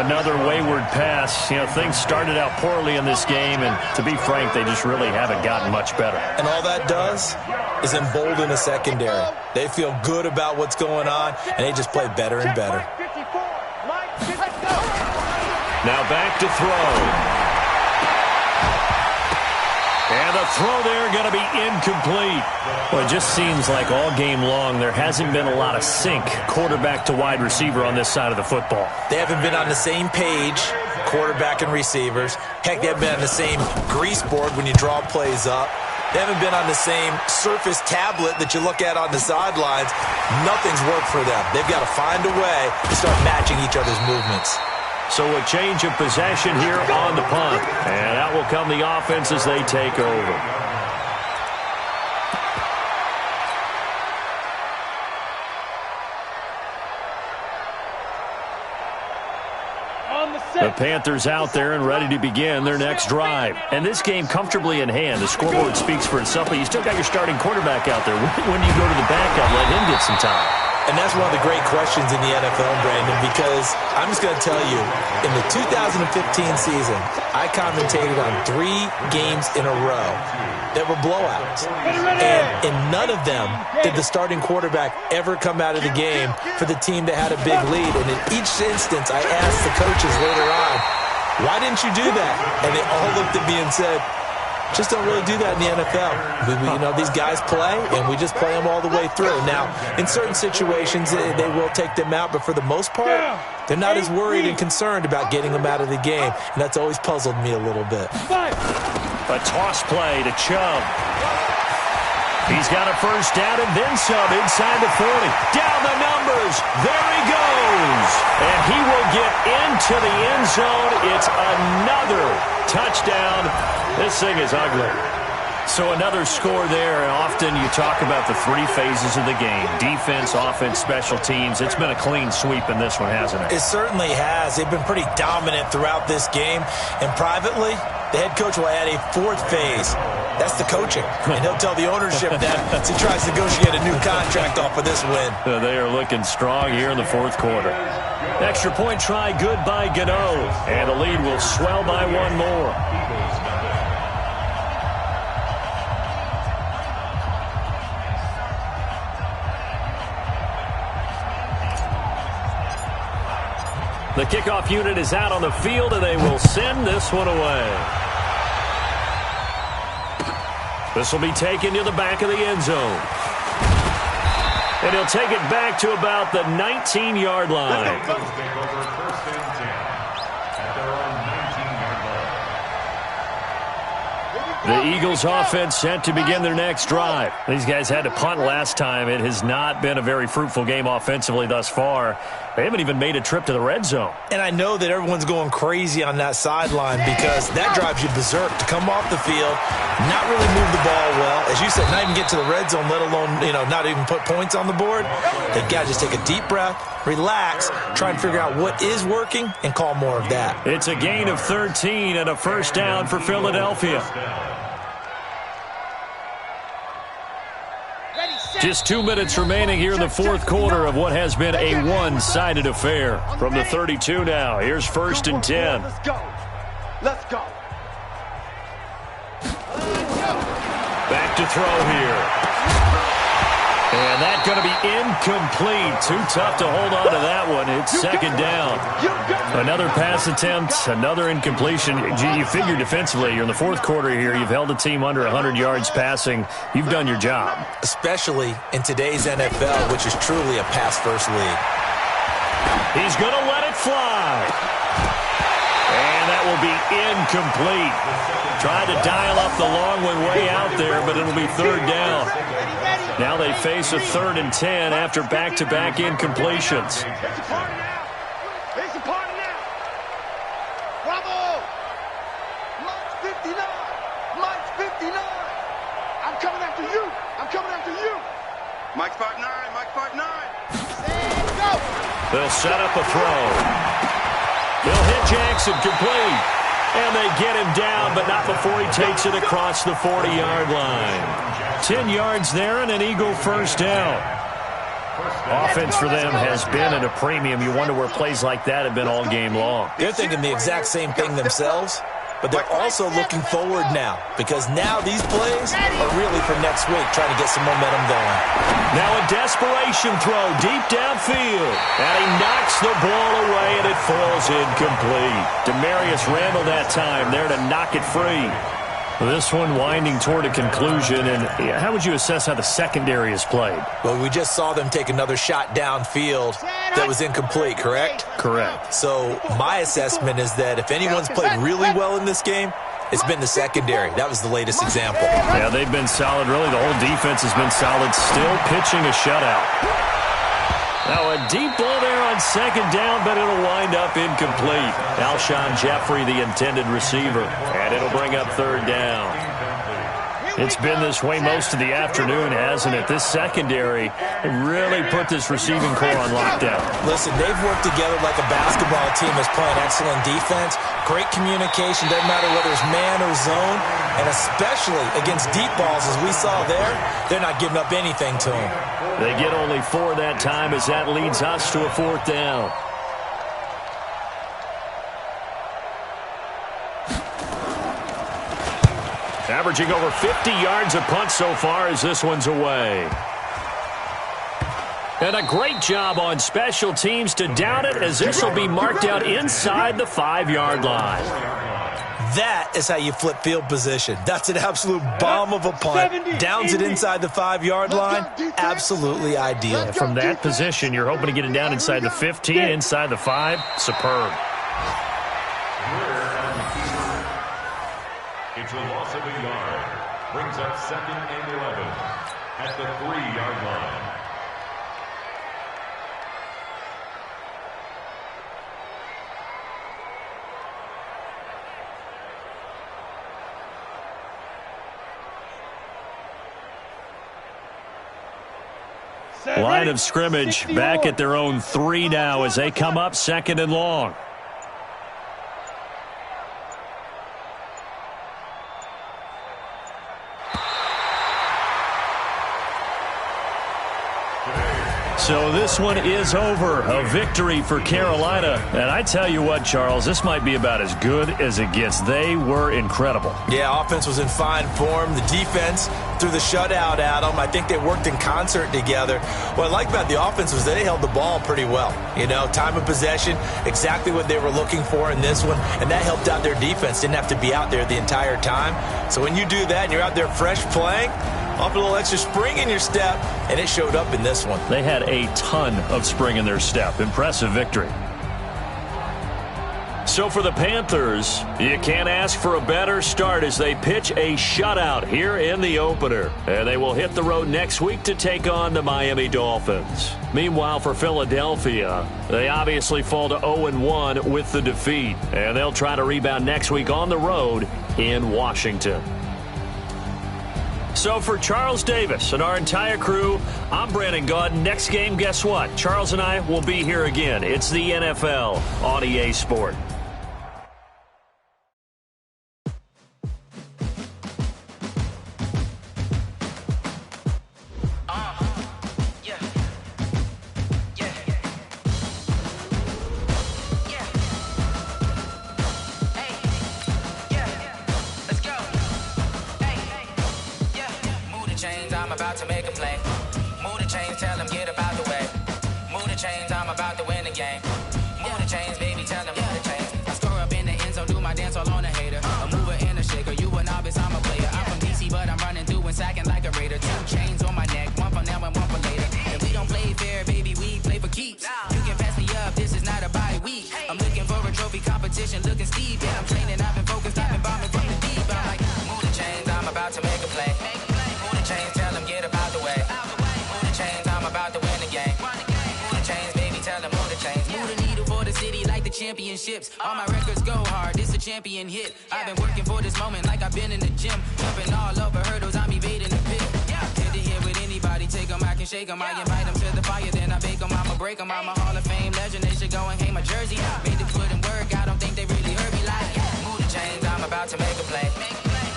Another wayward pass. You know, things started out poorly in this game, and to be frank, they just really haven't gotten much better. And all that does is embolden a secondary. They feel good about what's going on, and they just play better and better. Now back to throw. And the throw there going to be incomplete. Well, it just seems like all game long there hasn't been a lot of sync quarterback to wide receiver on this side of the football. They haven't been on the same page, quarterback and receivers. Heck, they haven't been on the same grease board when you draw plays up. They haven't been on the same Surface tablet that you look at on the sidelines. Nothing's worked for them. They've got to find a way to start matching each other's movements. So a change of possession here on the punt. And that will come the offense as they take over. The Panthers out there and ready to begin their next drive. And this game comfortably in hand. The scoreboard speaks for itself, but you still got your starting quarterback out there. When do you go to the backup, let him get some time? And that's one of the great questions in the NFL, Brandon, because I'm just going to tell you, in the 2015 season, I commentated on 3 games in a row that were blowouts. And in none of them did the starting quarterback ever come out of the game for the team that had a big lead. And in each instance, I asked the coaches later on, why didn't you do that? And they all looked at me and said, just don't really do that in the NFL. These guys play, and we just play them all the way through. Now, in certain situations, they will take them out, but for the most part, they're not as worried and concerned about getting them out of the game, and that's always puzzled me a little bit. A toss play to Chubb. He's got a first down and then some inside the 40. Down the numbers. There he goes. And he will get into the end zone. It's another touchdown. This thing is ugly. So another score there. Often you talk about the 3 phases of the game. Defense, offense, special teams. It's been a clean sweep in this one, hasn't it? It certainly has. They've been pretty dominant throughout this game. And privately, the head coach will add a 4th phase. That's the coaching. And he'll tell the ownership that as he tries to negotiate a new contract off of this win. They are looking strong here in the 4th quarter. Extra point try good by Gano. And the lead will swell by 1 more. The kickoff unit is out on the field, and they will send this one away. This will be taken to the back of the end zone. And he'll take it back to about the 19-yard line. The Eagles offense set to begin their next drive. These guys had to punt last time. It has not been a very fruitful game offensively thus far. They haven't even made a trip to the red zone. And I know that everyone's going crazy on that sideline because that drives you berserk to come off the field, not really move the ball well. As you said, not even get to the red zone, let alone, not even put points on the board. They've got to just take a deep breath, relax, try and figure out what is working, and call more of that. It's a gain of 13 and a first down for Philadelphia. Just 2 minutes remaining here in the 4th quarter of what has been a one-sided affair. From the 32 now, here's 1st and 10. Let's go. Let's go. Back to throw here. And that's going to be incomplete. Too tough to hold on to that one. It's 2nd down. Another pass attempt, another incompletion. You figure defensively, you're in the 4th quarter here. You've held a team under 100 yards passing. You've done your job. Especially in today's NFL, which is truly a pass-first league. He's going to let it fly. And that will be incomplete. Tried to dial up the long one way out there, but it'll be 3rd down. Now they face a 3rd and 10 after back-to-back incompletions. It's a party now. Bravo. Mike's 59. Mike's 59. I'm coming after you. I'm coming after you. Mike's 5'9". Mike's 5'9". Let's go. They'll set up a throw. They'll hit Jackson complete. And they get him down, but not before he takes it across the 40-yard line. 10 yards there and an Eagle first down. Offense for them has been at a premium. You wonder where plays like that have been all game long. They're thinking the exact same thing themselves, but they're also looking forward now because now these plays are really for next week, trying to get some momentum going. Now a desperation throw deep downfield, and he knocks the ball away, and it falls incomplete. Demarius Randall that time there to knock it free. This one winding toward a conclusion, and how would you assess how the secondary is played? Well, we just saw them take another shot downfield that was incomplete, correct? Correct. So my assessment is that if anyone's played really well in this game, it's been the secondary. That was the latest example. Yeah, they've been solid. Really, the whole defense has been solid. Still pitching a shutout. Now a deep ball there on second down, but it'll wind up incomplete. Alshon Jeffrey, the intended receiver, and it'll bring up third down. It's been this way most of the afternoon, hasn't it? This secondary really put this receiving core on lockdown. Listen, they've worked together like a basketball team that's playing excellent defense. Great communication, doesn't matter whether it's man or zone, and especially against deep balls, as we saw there, they're not giving up anything to them. They get only 4 that time as that leads us to a fourth down. Averaging over 50 yards a punt so far as this one's away. And a great job on special teams to down it as this will be marked out inside the 5-yard line. That is how you flip field position. That's an absolute bomb of a punt. Downs it inside the 5-yard line. Absolutely ideal. And from that position, you're hoping to get it down inside the 15, inside the 5. Superb. It's a loss of a yard. Brings up 2nd and 11 at the 3-yard line. Line of scrimmage back at their own 3 now as they come up 2nd and long. So this one is over. A victory for Carolina. And I tell you what, Charles, this might be about as good as it gets. They were incredible. Yeah, offense was in fine form. The defense threw the shutout at them. I think they worked in concert together. What I like about the offense was they held the ball pretty well. You know, time of possession, exactly what they were looking for in this one. And that helped out their defense. Didn't have to be out there the entire time. So when you do that and you're out there fresh playing, off a little extra spring in your step, and it showed up in this one. They had a ton of spring in their step. Impressive victory. So for the Panthers, you can't ask for a better start as they pitch a shutout here in the opener. And they will hit the road next week to take on the Miami Dolphins. Meanwhile, for Philadelphia, they obviously fall to 0-1 with the defeat. And they'll try to rebound next week on the road in Washington. So for Charles Davis and our entire crew, I'm Brandon Gaudin. Next game, guess what? Charles and I will be here again. It's the NFL on EA Sport. Championships, all my records go hard, this a champion hit. I've been working for this moment like I've been in the gym. Jumping all over hurdles, I'm evading the pit. Head to head with anybody, take them, I can shake them. I invite them to the fire, then I bake them, I'ma break them. I'm a Hall of Fame legend, they should go and hang my jersey. Made to put in work, I don't think they really heard me like. Move the chains, I'm about to make a play.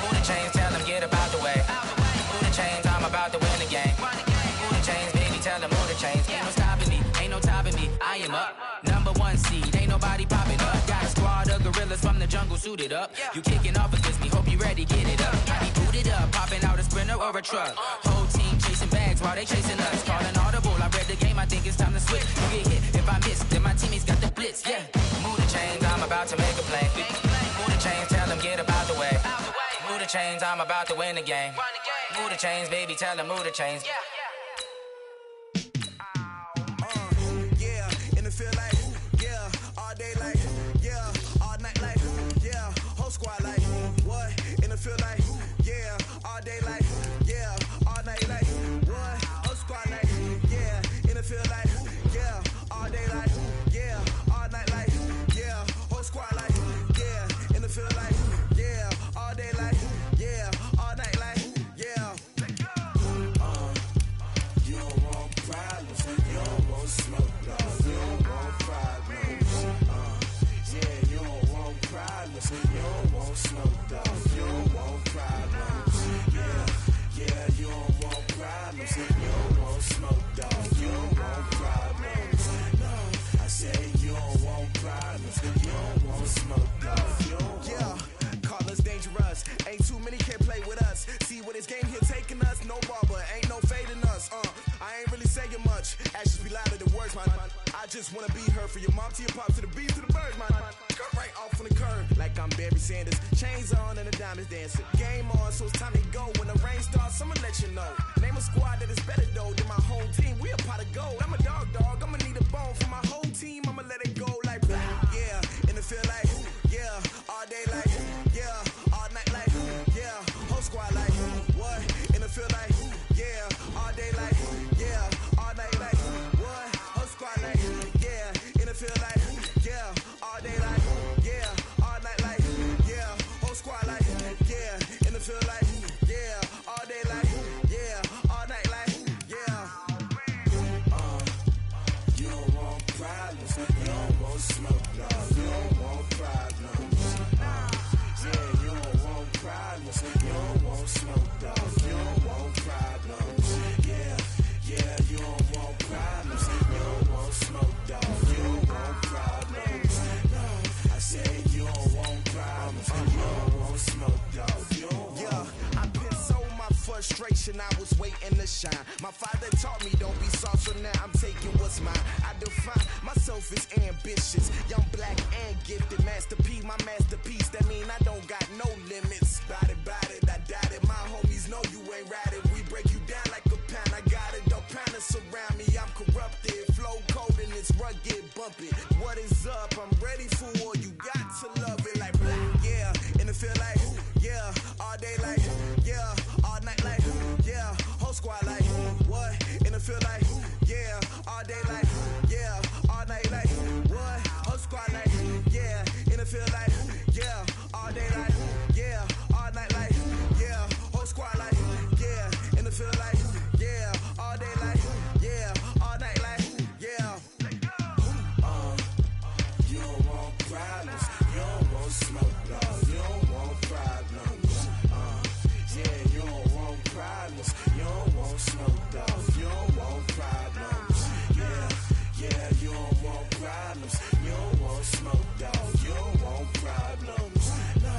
Move the chains, tell them get about the way. Move the chains, I'm about to win the game. Move the chains, baby, tell them move the chains. Ain't no stopping me, ain't no topping me, I am up. #1 seed, ain't nobody popping up. Got a squad of gorillas from the jungle suited up. You kicking off against me, hope you ready, get it up. I be booted up, popping out a sprinter or a truck. Whole team chasing bags while they chasing us. Calling audible, I read the game, I think it's time to switch. You get hit, if I miss, then my teammates got the blitz, yeah. Move the chains, I'm about to make a play. Move the chains, tell them get about the way. Move the chains. change, I'm about to win the game. Move the chains, baby, tell them move the chains. Yeah, and it feel like, yeah, all day like, yeah, all night like, yeah, whole squad like, what? And it feel like, yeah, all day like, yeah, all night like, what? Whole squad like, yeah, and it feel like, yeah, all day like, yeah, all night like, yeah, whole squad like, yeah, and it feel like, yeah, all day like, yeah, all night like, yeah. You don't want problems, you don't want smoke, dog. You don't want problems. Yeah, you don't want problems, you don't want smoke, dog. You don't want problems. Yeah, you don't want problems, you don't want smoke, dog. You don't want problems. No, I say you don't want problems, you don't want smoke, dog. You don't want. Call us dangerous. Ain't too many can play with us. See where this game here taking us. No barber, ain't no fading us. I ain't really saying much. Actions be louder than words, man. I just wanna be heard for your mom to your pop to the beat to the birds, man. Cut right off on the curb like I'm Barry Sanders. Chains on and the diamonds dancing. Game on, so it's time to go. When the rain starts, I'ma let you know. Name a squad that is better though than my home team. We a pot of gold. I'm a dog. I'ma need a bone for my whole team. I'ma let it go like yeah, and it feel like yeah, all day like yeah, all night like yeah, whole squad like what? And it feel like yeah, all day like yeah, all night like what? Whole squad like yeah, and it feel like yeah, all day like yeah, all night like yeah, whole squad like yeah, and it feel like yeah, all day like yeah, all night like yeah. You don't want problems, you don't want smoke, no. You don't want problems. Yeah, you don't want problems, you don't want smoke, dog. You don't want problems. Yeah, you don't want problems, you don't want smoke, dog. You don't want problems. No, I say you don't want problems, you don't want smoke, dog. You don't want. Yeah, I've been so my frustration, I was waiting to shine. My father taught me don't be soft, so now I'm taking what's mine. I define myself as ambitious, young, black, and gifted. Master P, my masterpiece. That mean I don't got no limits. Bout it, I doubt it. My homies know you ain't ratted. We break you down like a pound. I got it, don't panic surround me. I'm corrupted, flow cold and it's rugged, bumpy. What is up? I'm ready for war. You got to love it like black, yeah, and it feel like yeah, all day like yeah, all night like yeah, whole squad like what? And it feel like yeah, all day like yeah, all night like what? Whole squad like yeah, and it feel like yeah, all day like yeah, all night like yeah, whole squad like yeah, and it feel like yeah, all day like yeah, all night like yeah. You don't want problems, you don't want smoke, no. You don't want problems. Yeah, you don't want problems, you don't want smoke, dog. You don't want problems. Yeah, you don't want problems, you don't want smoke, dog. You don't want problems. No,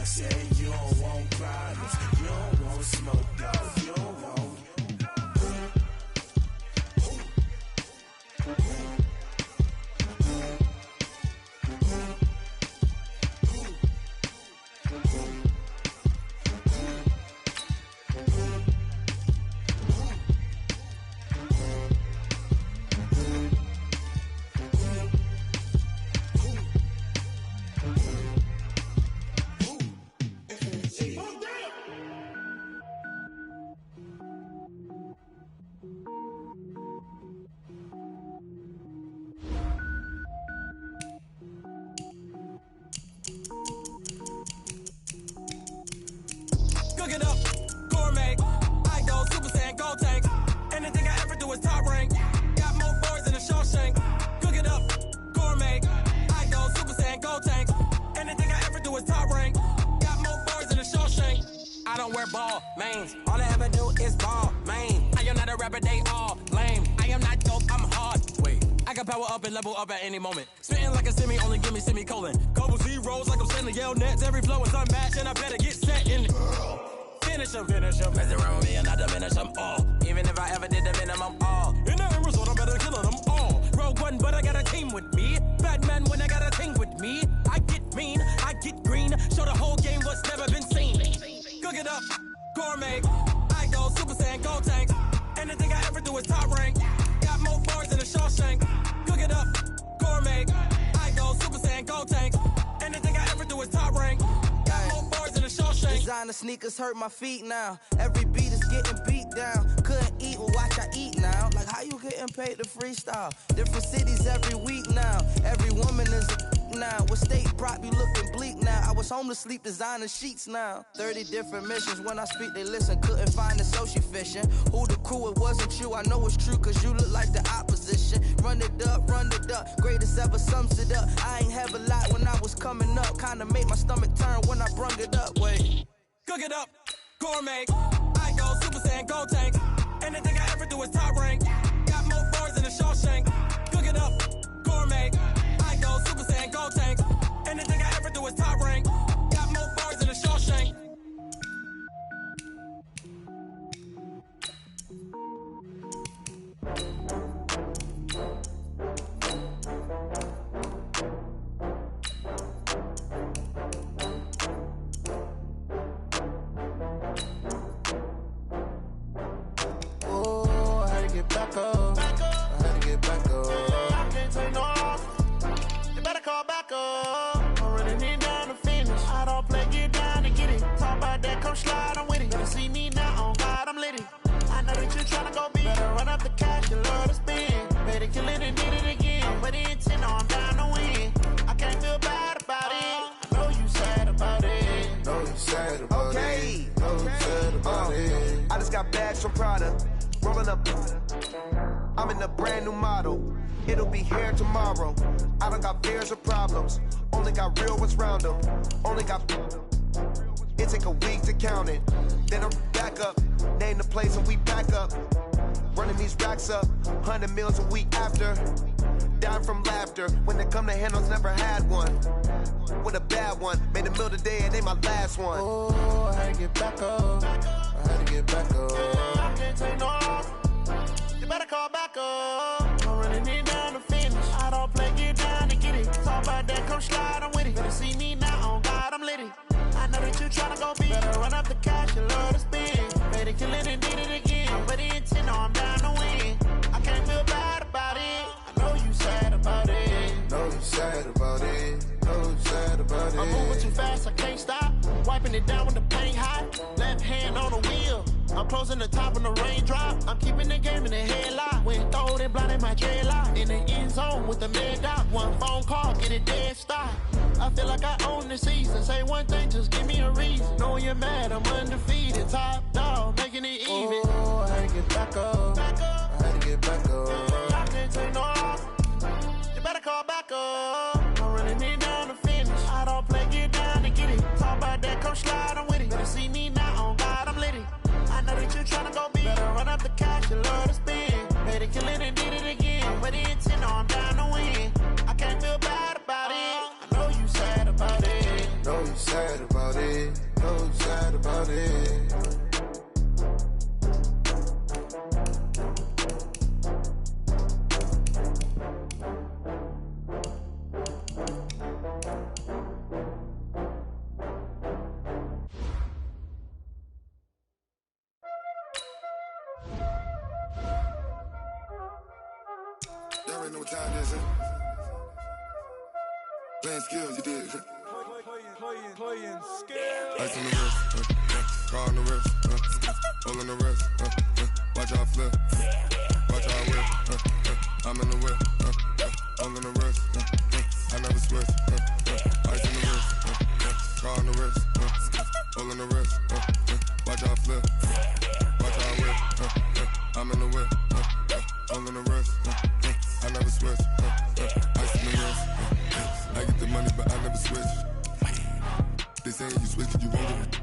I say you don't want problems, you don't want smoke, dog. You don't want. Cook it up, gourmet. I go Super Saiyan, gold tank. Anything I ever do is top rank. Got more boys than a Shawshank. Cook it up, gourmet. I go Super Saiyan, gold tank. Anything I ever do is top rank. Got more boys than a Shawshank. I don't wear ball mains. All I ever do is ball main. I am not a rapper, they all lame. I am not dope, I'm hard. Wait, I can power up and level up at any moment. Spitting like a semi, only give me semicolon. Couple zeros like I'm sending yell nets. Every flow is unmatched and I better get set in it. Finish them. Mess around with me and I diminish them all. Even if I ever did the minimum all. In the end result, I'm better killing them all. Rogue One, but I got a team with me. Batman when I got a team with me. I get mean, I get green. Show the whole game what's never been seen. Cook sneakers hurt my feet now. Every beat is getting beat down. Couldn't eat, well watch I eat now. Like how you getting paid to freestyle? Different cities every week now. Every woman is a now. What state prop you looking bleak now? I was homeless, sleep designing sheets now. 30 different missions. When I speak, they listen. Couldn't find the social fishing. Who the crew? It wasn't you. I know it's true, cause you look like the opposition. Run it up, greatest ever sums it up. I ain't have a lot when I was coming up. Kinda made my stomach turn when I brung it up. Wait. Cook it up, gourmet. I go Super Saiyan, go tank. Anything I ever do is top rank. Got more bars than a Shawshank. Cook it up, gourmet. I go Super Saiyan, go tank. Anything I ever do is top rank. Got more bars than a Shawshank. Back up. I had to get back up. I can't take no loss. You better call back up. I'm running it down to finish. I don't play, get down to get it. Talk about that, come slide, I'm with it. Better see me now, on God, I'm lit it. I know that you tryna go big. Better run up the cash, you love to spend. Better kill it and did it again. But the intent, no, I'm down to win. I can't feel bad about it. I know you sad about it. Know you sad about it. Know you sad about it. I just got bags from Prada. Rolling up, I'm in a brand new model. It'll be here tomorrow. I don't got fears or problems. Only got real ones round them. Only got. It take a week to count it. Then I'm back up. Name the place and we back up. Running these racks up. 100 meals a week after. Dying from laughter. When they come to handles, never had one. With a bad one. Made a meal today and they my last one. Oh, I had to get back up. I had to get back up. I can't take no loss. You better call back up. I'm running it down to finish. I don't play, get down to get it. Talk about that, come slide, I'm with it. Better see me now, on God, I'm lit it. I know that you tryna go big. Better run up the cash, you love to spend. Better kill it and did it again. But the intent, no, I'm down to win. I can't feel bad about it. I know you sad about it. Know you sad about it. Know you sad about it. I'm moving too fast, I can't stop. Wiping it down when the paint hot. Left hand on the wheel. I'm closing the top when the raindrop. I'm keeping the game in the headlock. When throwed and blinded my dreadlock. In the end zone with the mid dot. One phone call, get it dead stop. I feel like I own the season. Say one thing, just give me a reason. Knowing you're mad, I'm undefeated. Top dog, making it even. Oh, I had to get back up. I had to get back up. I can't take no loss. You better call back up. I'm running it down to finish. I don't play, get down to get it. Talk about that, come slide, I'm with it. Better see me now, on God, I'm lit it. I know that you tryna go big. Better run up the cash, you love to spend. Better kill it and did it again. But the intent, no, I'm down to win. I can't feel bad about it. I know you sad about it. Know you sad about it. Know you sad about it. Y'all already know what time it is, huh? Playing skills, you did. Playing skills. Ice on the wrist, car on the wrist, hole on the wrist, watch how I flip, watch how I whip, I'm in the whip, hole on the wrist, I never switch, ice on the wrist, car on the wrist, hole on the wrist, watch how I flip, watch how I whip, I'm in the whip, hole on the wrist, I never switch, ice on the wrist, I get the money but I never switch. They saying you switch, you won't.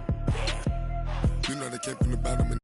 You know they came from the bottom.